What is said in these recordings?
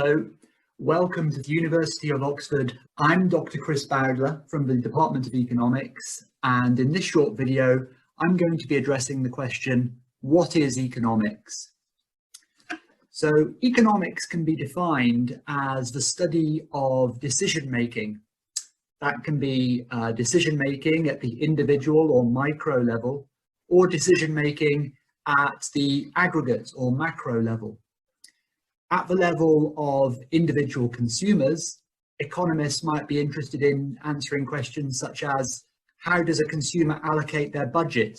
Hello, welcome to the University of Oxford. I'm Dr. Chris Bowdler from the Department of Economics, and in this short video, I'm going to be addressing the question, what is economics? So economics can be defined as the study of decision-making. That can be decision-making at the individual or micro level, or decision-making at the aggregate or macro level. At the level of individual consumers, economists might be interested in answering questions such as, how does a consumer allocate their budget?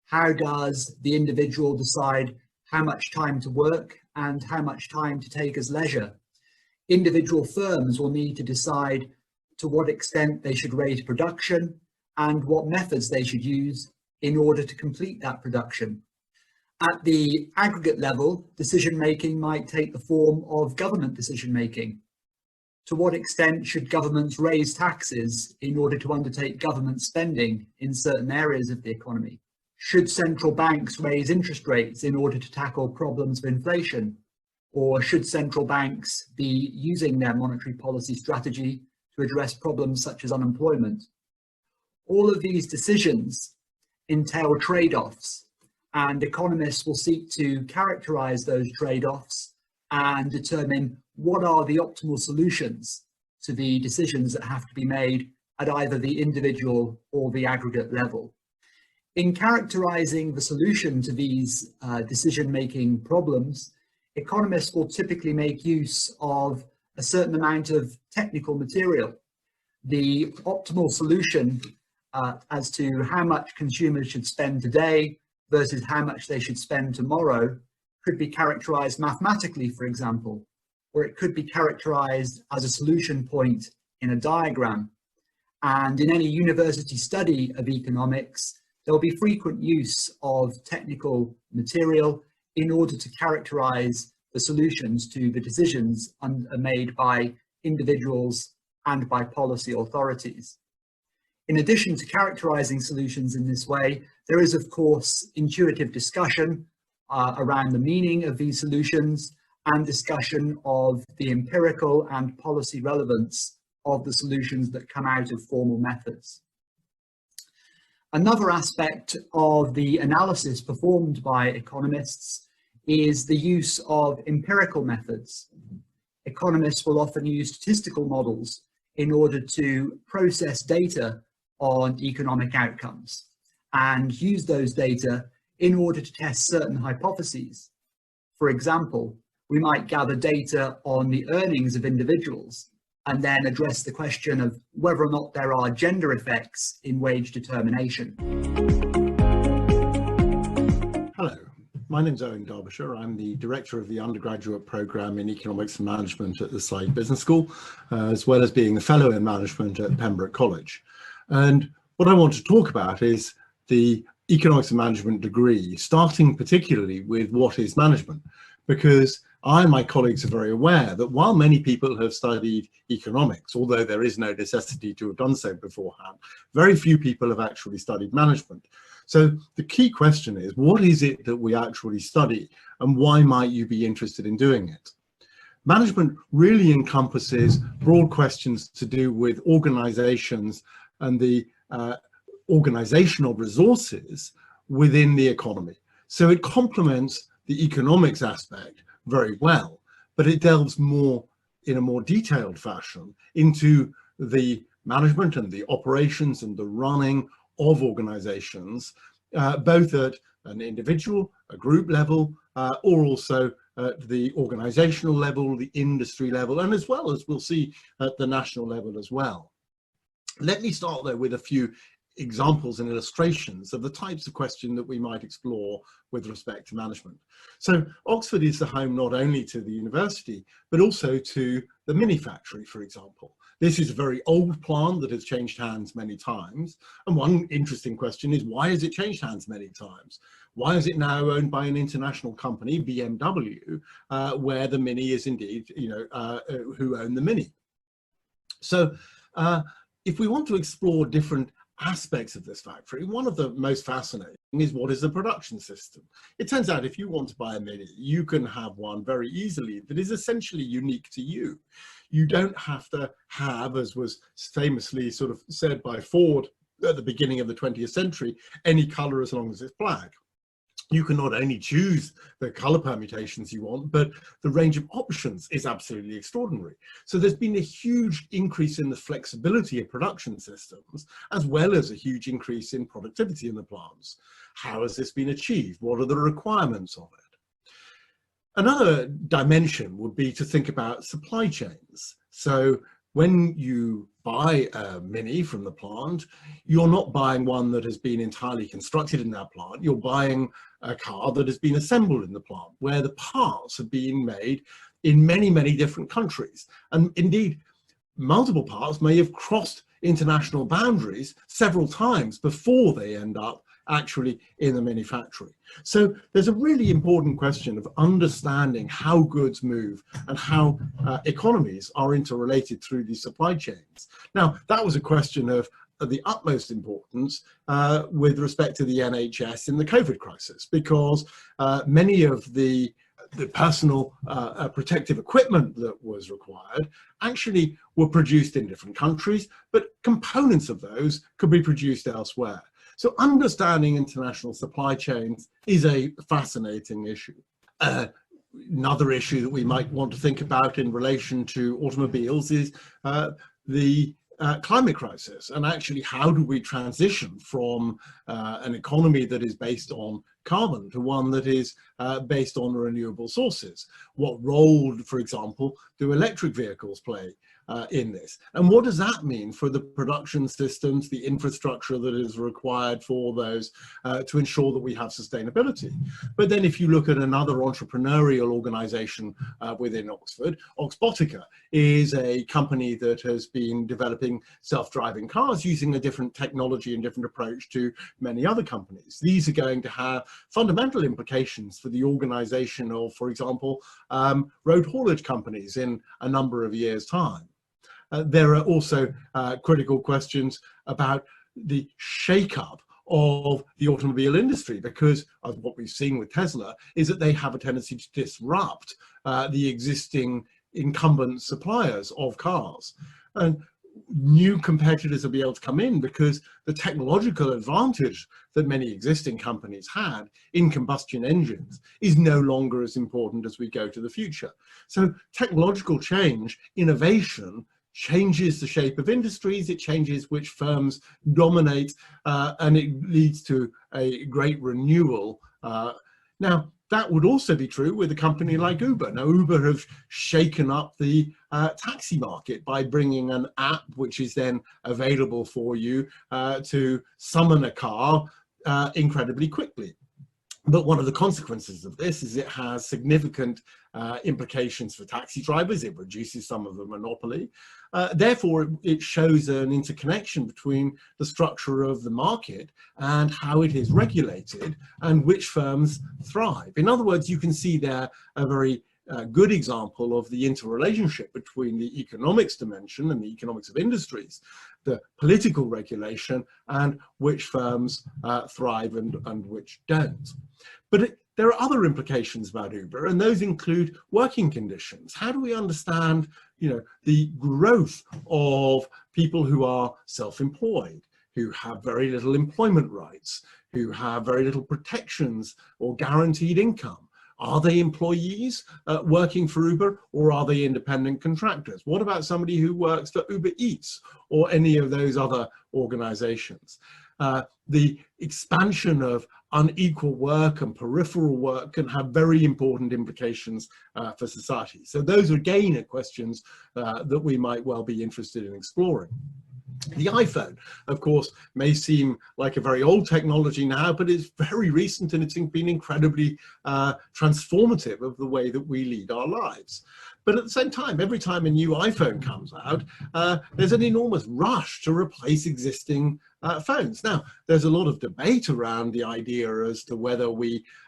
How does the individual decide how much time to work and how much time to take as leisure? Individual firms will need to decide to what extent they should raise production and what methods they should use in order to complete that production. At the aggregate level, decision-making might take the form of government decision-making. To what extent should governments raise taxes in order to undertake government spending in certain areas of the economy? Should central banks raise interest rates in order to tackle problems of inflation? Or should central banks be using their monetary policy strategy to address problems such as unemployment? All of these decisions entail trade-offs, and economists will seek to characterize those trade-offs and determine what are the optimal solutions to the decisions that have to be made at either the individual or the aggregate level. In characterizing the solution to these decision-making problems, economists will typically make use of a certain amount of technical material. The optimal solution as to how much consumers should spend today versus how much they should spend tomorrow could be characterized mathematically, for example, or it could be characterized as a solution point in a diagram. And in any university study of economics, there will be frequent use of technical material in order to characterize the solutions to the decisions made by individuals and by policy authorities. In addition to characterizing solutions in this way, there is, of course, intuitive discussion around the meaning of these solutions and discussion of the empirical and policy relevance of the solutions that come out of formal methods. Another aspect of the analysis performed by economists is the use of empirical methods. Economists will often use statistical models in order to process data on economic outcomes and use those data in order to test certain hypotheses. For example, we might gather data on the earnings of individuals and then address the question of whether or not there are gender effects in wage determination. Hello, my name's Owen Darbishire. I'm the director of the undergraduate program in Economics and Management at the Saïd Business School, as well as being a fellow in management at Pembroke College. And what I want to talk about is the Economics and Management degree, starting particularly with what is management, because I and my colleagues are very aware that while many people have studied economics, although there is no necessity to have done so beforehand, very few people have actually studied management. So the key question is, what is it that we actually study and why might you be interested in doing it? Management really encompasses broad questions to do with organizations and the organizational resources within the economy. So it complements the economics aspect very well, but it delves more in a more detailed fashion into the management and the operations and the running of organizations, both at an individual, a group level, or also at the organizational level, the industry level, and as well as we'll see at the national level as well. Let me start though with a few examples and illustrations of the types of question that we might explore with respect to management. So Oxford is the home not only to the university, but also to the mini factory, for example. This is a very old plant that has changed hands many times. And one interesting question is, why has it changed hands many times? Why is it now owned by an international company, BMW, where the mini is indeed, who own the mini? So if we want to explore different aspects of this factory, one of the most fascinating is what is the production system. It turns out if you want to buy a Mini, you can have one very easily that is essentially unique to you. You don't have to have, as was famously sort of said by Ford at the beginning of the 20th century, any color as long as it's black. You can not only choose the color permutations you want, but the range of options is absolutely extraordinary. So there's been a huge increase in the flexibility of production systems, as well as a huge increase in productivity in the plants. How has this been achieved? What are the requirements of it? Another dimension would be to think about supply chains. So when you buy a Mini from the plant, you're not buying one that has been entirely constructed in that plant. You're buying a car that has been assembled in the plant, where the parts have been made in many, many different countries. And indeed, multiple parts may have crossed international boundaries several times before they end up actually in the Mini factory. So there's a really important question of understanding how goods move and how economies are interrelated through these supply chains. Now, that was a question of the utmost importance with respect to the NHS in the COVID crisis, because many of the personal protective equipment that was required actually were produced in different countries, but components of those could be produced elsewhere. So understanding international supply chains is a fascinating issue. Another issue that we might want to think about in relation to automobiles is the climate crisis, and actually how do we transition from an economy that is based on carbon to one that is based on renewable sources? What role, for example, do electric vehicles play in this? And what does that mean for the production systems, the infrastructure that is required for those to ensure that we have sustainability? But then if you look at another entrepreneurial organization within Oxford, Oxbotica is a company that has been developing self-driving cars using a different technology and different approach to many other companies. These are going to have fundamental implications for the organization of, for example, road haulage companies in a number of years' time. There are also critical questions about the shake-up of the automobile industry, because of what we've seen with Tesla is that they have a tendency to disrupt the existing incumbent suppliers of cars. And new competitors will be able to come in because the technological advantage that many existing companies had in combustion engines is no longer as important as we go to the future. So technological change, innovation, changes the shape of industries, it changes which firms dominate, and it leads to a great renewal. Now, that would also be true with a company like Uber. Now, Uber have shaken up the taxi market by bringing an app which is then available for you to summon a car incredibly quickly. But one of the consequences of this is it has significant implications for taxi drivers. It reduces some of the monopoly. Therefore, it shows an interconnection between the structure of the market and how it is regulated and which firms thrive. In other words, you can see there a very good example of the interrelationship between the economics dimension and the economics of industries, the political regulation, and which firms thrive and which don't. But there are other implications about Uber, and those include working conditions. How do we understand, the growth of people who are self-employed, who have very little employment rights, who have very little protections or guaranteed income? Are they employees working for Uber, or are they independent contractors? What about somebody who works for Uber Eats or any of those other organizations? The expansion of unequal work and peripheral work can have very important implications for society. So those are again questions that we might well be interested in exploring. The iPhone, of course, may seem like a very old technology now, but it's very recent and it's been incredibly transformative of the way that we lead our lives. But at the same time, every time a new iPhone comes out, there's an enormous rush to replace existing phones. Now, there's a lot of debate around the idea as to whether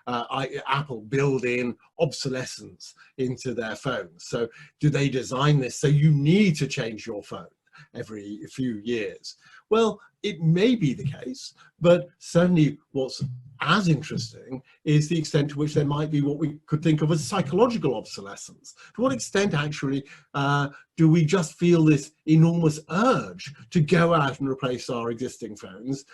Apple build in obsolescence into their phones. So do they design this so you need to change your phone every few years? Well, it may be the case, but certainly what's as interesting is the extent to which there might be what we could think of as psychological obsolescence. To what extent actually do we just feel this enormous urge to go out and replace our existing phones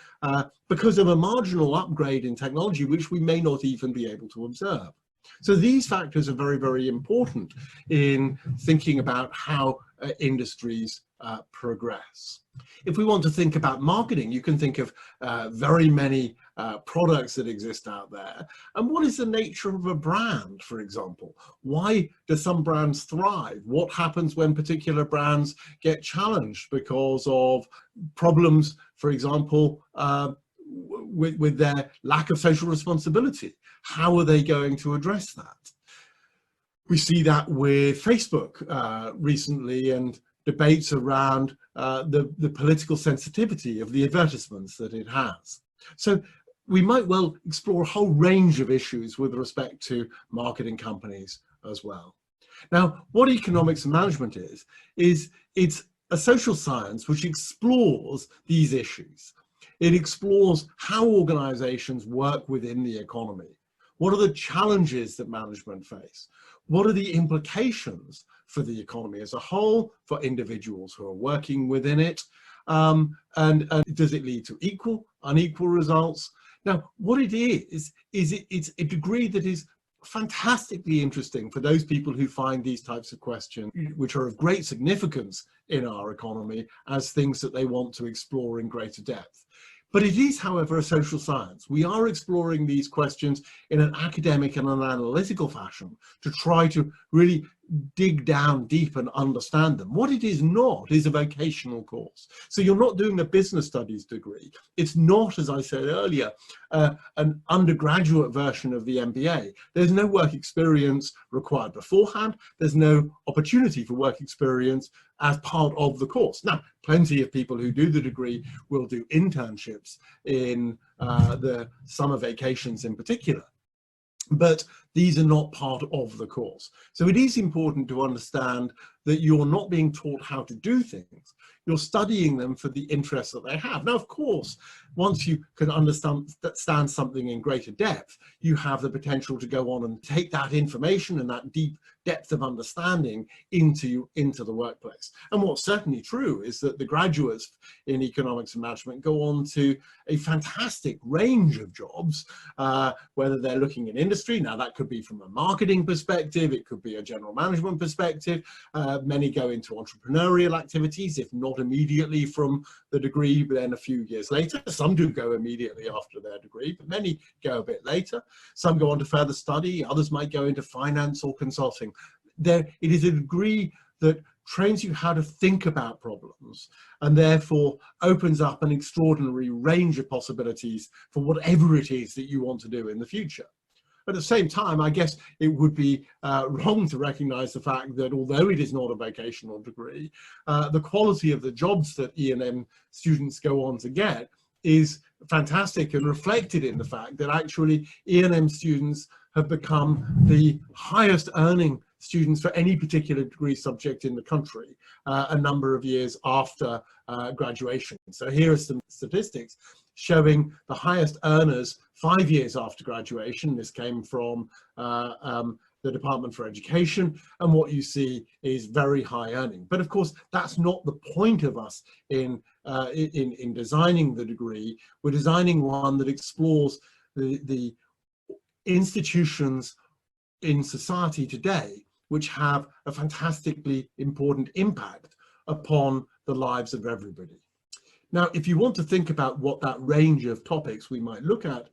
because of a marginal upgrade in technology which we may not even be able to observe? So these factors are very, very important in thinking about how industries progress. If we want to think about marketing, you can think of very many products that exist out there. And what is the nature of a brand, for example? Why do some brands thrive? What happens when particular brands get challenged because of problems, for example, with their lack of social responsibility? How are they going to address that? We see that with Facebook recently, and debates around the political sensitivity of the advertisements that it has. So we might well explore a whole range of issues with respect to marketing companies as well. Now, what economics and management is it's a social science which explores these issues. It explores how organizations work within the economy. What are the challenges that management face? What are the implications for the economy as a whole, for individuals who are working within it? And does it lead to equal, unequal results? Now, what it is it's a degree that is fantastically interesting for those people who find these types of questions, which are of great significance in our economy, as things that they want to explore in greater depth. But it is, however, a social science. We are exploring these questions in an academic and an analytical fashion to try to really dig down deep and understand them. What it is not is a vocational course. So you're not doing a business studies degree. It's not, as I said earlier, an undergraduate version of the MBA. There's no work experience required beforehand. There's no opportunity for work experience as part of the course. Now, plenty of people who do the degree will do internships in the summer vacations in particular, but these are not part of the course. So it is important to understand that you're not being taught how to do things. You're studying them for the interests that they have. Now, of course, once you can understand something in greater depth, you have the potential to go on and take that information and that deep depth of understanding into the workplace. And what's certainly true is that the graduates in economics and management go on to a fantastic range of jobs, whether they're looking in industry. Now, that could be from a marketing perspective, it could be a general management perspective. Many go into entrepreneurial activities, if not immediately from the degree, but then a few years later. Some do go immediately after their degree, but many go a bit later. Some go on to further study, others might go into finance or consulting. It is a degree that trains you how to think about problems and therefore opens up an extraordinary range of possibilities for whatever it is that you want to do in the future. At the same time, I guess it would be wrong to recognize the fact that although it is not a vocational degree, the quality of the jobs that E&M students go on to get is fantastic and reflected in the fact that actually E&M students have become the highest earning students for any particular degree subject in the country a number of years after graduation. So here are some statistics showing the highest earners 5 years after graduation. This came from the Department for Education, and what you see is very high earning. But of course, that's not the point of us in designing the degree. We're designing one that explores the institutions in society today which have a fantastically important impact upon the lives of everybody. Now, if you want to think about what that range of topics we might look at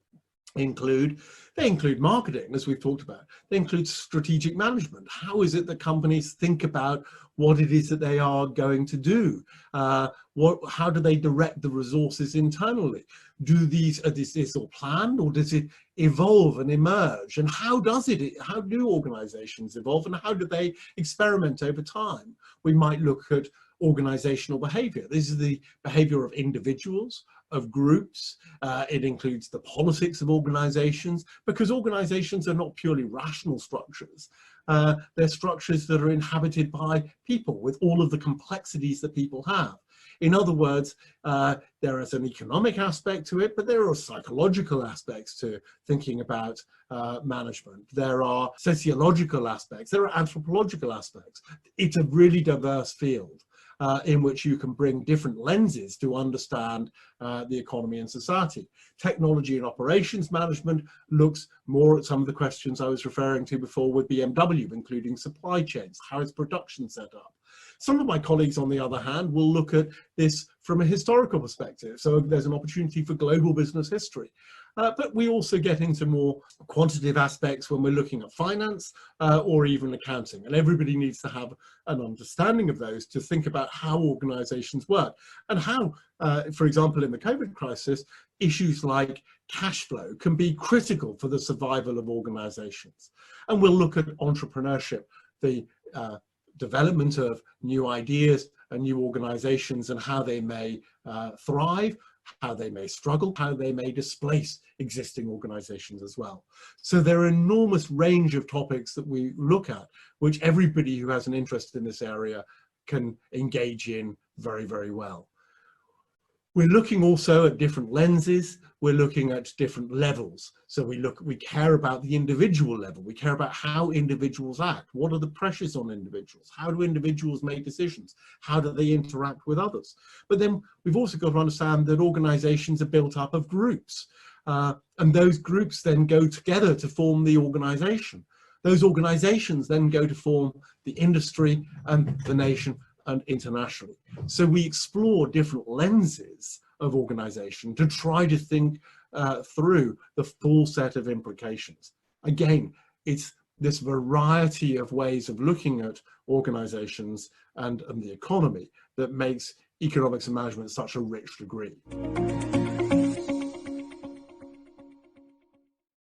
include, they include marketing, as we've talked about. They include strategic management. How is it that companies think about what it is that they are going to do? How do they direct the resources internally? Is this all planned, or does it evolve and emerge? And how do organizations evolve, and how do they experiment over time? We might look at organizational behavior. This is the behavior of individuals, of groups. It includes the politics of organizations, because organizations are not purely rational structures. They're structures that are inhabited by people with all of the complexities that people have. In other words, there is an economic aspect to it, but there are psychological aspects to thinking about management. There are sociological aspects, there are anthropological aspects. It's a really diverse field in which you can bring different lenses to understand the economy and society. Technology and operations management looks more at some of the questions I was referring to before with BMW, including supply chains, how is production set up. Some of my colleagues, on the other hand, will look at this from a historical perspective. So there's an opportunity for global business history. But we also get into more quantitative aspects when we're looking at finance or even accounting. And everybody needs to have an understanding of those to think about how organizations work and how, for example, in the COVID crisis, issues like cash flow can be critical for the survival of organizations. And we'll look at entrepreneurship, the development of new ideas and new organizations and how they may thrive, how they may struggle, how they may displace existing organizations as well. So there are an enormous range of topics that we look at, which everybody who has an interest in this area can engage in very, very well. We're looking also at different lenses. We're looking at different levels. So we care about the individual level. We care about how individuals act. What are the pressures on individuals? How do individuals make decisions? How do they interact with others? But then we've also got to understand that organizations are built up of groups. And those groups then go together to form the organization. Those organizations then go to form the industry and the nation and internationally. So we explore different lenses of organization to try to think through the full set of implications. Again, it's this variety of ways of looking at organizations and the economy that makes economics and management such a rich degree.